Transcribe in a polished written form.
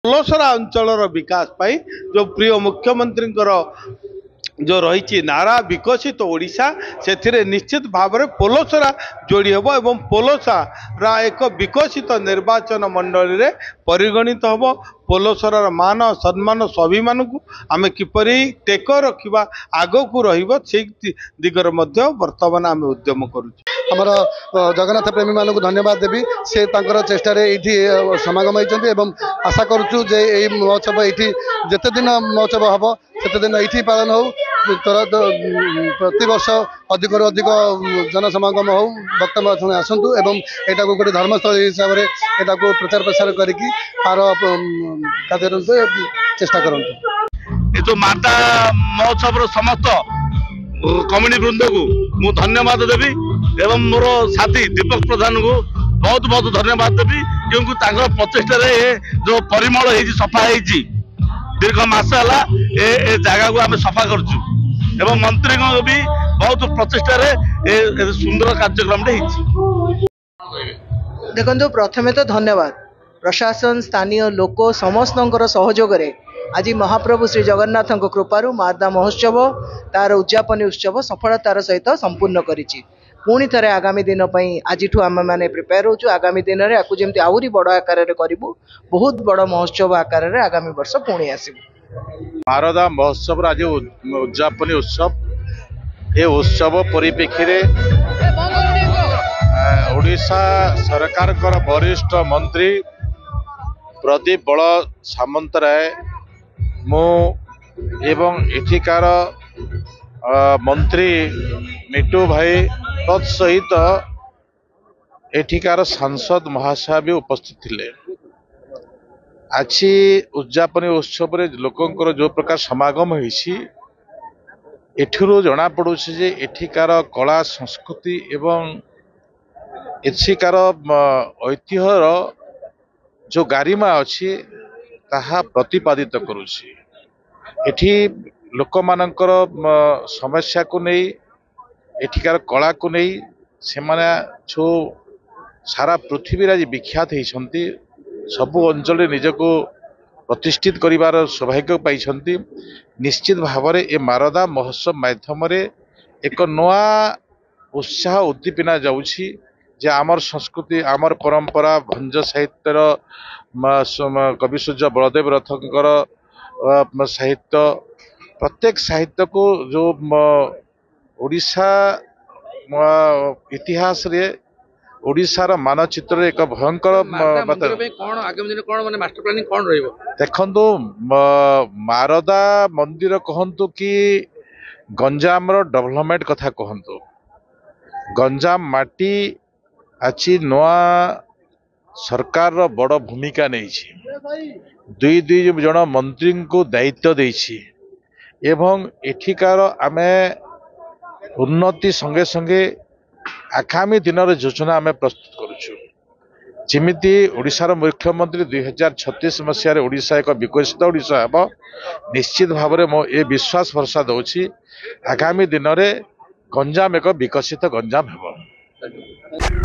पलोसरा अंचल विकास पाई जो प्रिय मुख्यमंत्री जो रही नारा विकसित ओडिशा से निश्चित भाव में पलोसरा जोड़ी हम और पलोसरा एक विकसित निर्वाचन मंडल रे परिगणित हम। पलोसरार मान सम्मान स्वाभिमान को आम किपर टेक रखा आग को दिगरे बर्तमान आम उद्यम करुमर जगन्नाथ प्रेमी मान धन्यवाद देवी से चेष्टा ये समागम होती आशा करुचु जे यही महोत्सव ये जिते दिन महोत्सव हम से दिन ये पालन हो प्रति वर्ष अधिक अधिक जनसमागम हो वक्त आसतु एवं यहाँ गोटे धर्मस्थल हिसाब से यहाँ प्रचार प्रसार करके कार्य चेष्टा करूँ। जो माता महोत्सव समस्त कम्युनिटी वृंद को मु धन्यवाद देवी एवं मोर साथी दीपक प्रधान को बहुत बहुत धन्यवाद देवी क्योंकि प्रचेषा जो परिमल सफा दीर्घ मास है जगह को आम सफा करुँ एवं मंत्री को भी बहुत प्रचेषा सुंदर कार्यक्रम देखो प्रथमे तो धन्यवाद प्रशासन स्थानीय लोक समस्त सहयोग आज महाप्रभु श्री जगन्नाथ कृपारू माता महोत्सव तार उद्यापन उत्सव सफलतार सहित संपूर्ण करिछि। पुणी थे आगामी दिन आज आम मैंने प्रिपेयर हो आगामी दिन में आपको जमी आहरी बड़ आकार करूँ बहुत बड़ महोत्सव आकार आगामी वर्ष पुणी आसबू। मारदा महोत्सव आज उद्यापन उत्सव ये उत्सव परिप्रेक्षी ओडिशा सरकार वरिष्ठ मंत्री प्रदीप बल सामंतराय मु एवं एठिकार मंत्री मिटू भाई तत्सहित एठिकार सांसद महाशय भी उपस्थित थिले। आज उद्यापन उत्सव रे लोकंकर जो प्रकार समागम होइछि एठिरो जना पड़ुछि जे एठिकार कला संस्कृति एवं एठिकार ऐतिह्यर जो गारिमा अच्छी ताहा प्रतिपादित करुछि। एठी लोक मानकर समस्या को नहीं एठिकार कला को नहीं से माने जो सारा पृथ्वी आज विख्यात होती सबु अंचल निजको प्रतिष्ठित करिवार सौभाग्य पाई। निश्चित भाव में ए मारदा महोत्सव माध्यम एक नया उत्साह उद्दीपना जाउछि जे आमर संस्कृति आमर परंपरा भंज साहित्यर कवि सूर्य बलदेव रथकर साहित्य प्रत्येक साहित्य को जो ओडिशा इतिहास रे ओडिशार मानचित्र एक भयंकर देखो मारदा मंदिर कहतु कि गंजाम डेवलपमेंट कथा कहतु गंजाम माटी आछि नवा सरकार बड़ भूमिका नहीं दुई दुई जन मंत्री को दायित्व देछि एवं एठिकार आमे उन्नति संगे संगे आगामी दिन योजना आमे प्रस्तुत करुछु जिमिति ओडिशार मुख्यमंत्री 2036 मसीह ओडिशा एक विकसित ओडिशा हेब निश्चित भाव में मो ए विश्वास भरसा दउछि आगामी दिन में गंजाम एक विकसित गंजाम हेब।